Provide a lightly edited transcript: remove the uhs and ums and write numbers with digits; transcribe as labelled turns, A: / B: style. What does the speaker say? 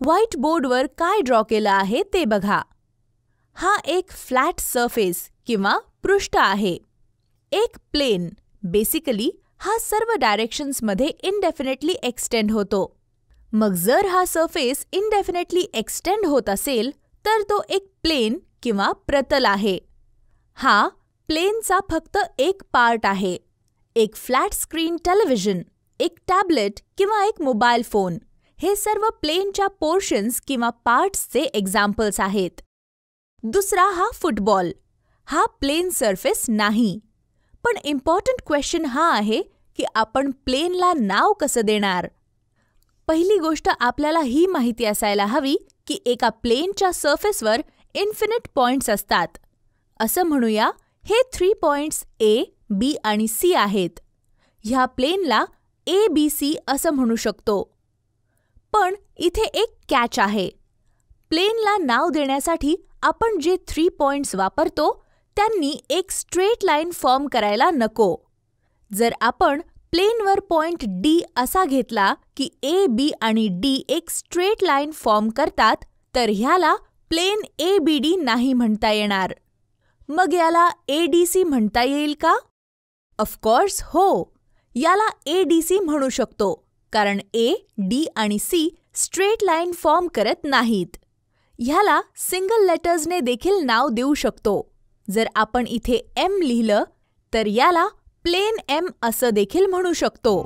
A: White बोर्डवर काय draw केलं आहे ते बघा. हा एक फ्लॅट सरफेस किंवा पृष्ठ आहे. एक प्लेन बेसिकली हा सर्व डायरेक्शन्समध्ये इनडेफिनेटली एक्सटेंड होतो. मग जर हा सरफेस इनडेफिनेटली एक्सटेंड होत असेल तर तो एक प्लेन किंवा प्रतल आहे. हा प्लेनचा फक्त एक पार्ट आहे. एक फ्लॅट स्क्रीन टेलिव्हिजन, एक टॅबलेट किंवा एक मोबाईल फोन हे सर्व प्लेनच्या पोर्शन्स किंवा पार्ट्सचे एक्झाम्पल्स आहेत. दुसरा हा फुटबॉल. हा प्लेन सरफेस नाही. पण इम्पॉर्टंट क्वेश्चन हा आहे की आपण प्लेनला नाव कसं देणार? पहिली गोष्ट आपल्याला ही माहिती असायला हवी की एका प्लेनच्या सरफेसवर इन्फिनिट पॉइंट्स असतात. असं म्हणूया हे 3 पॉइंट्स A, B आणि C आहेत. ह्या प्लेनला ABC असं म्हणू शकतो. पण इथे एक कॅच आहे. प्लेनला नाव देण्यासाठी आपण जे 3 पॉइंट्स वापरतो त्यांनी एक स्ट्रेट लाईन फॉर्म करायला नको. जर आपण प्लेनवर पॉइंट D असा घेतला की A, B आणि D एक स्ट्रेट लाईन फॉर्म करतात, तर ह्याला प्लेन ABD नाही म्हणता येणार. मग याला ADC म्हणता येईल का? ऑफकोर्स हो. याला ADC म्हणू शकतो कारण A, D आणि C स्ट्रेट लाईन फॉर्म करत नाहीत. ह्याला सिंगल लेटर्सने देखील नाव देऊ शकतो. जर आपण इथे M लिहिलं तर याला प्लेन M असं देखील म्हणू शकतो.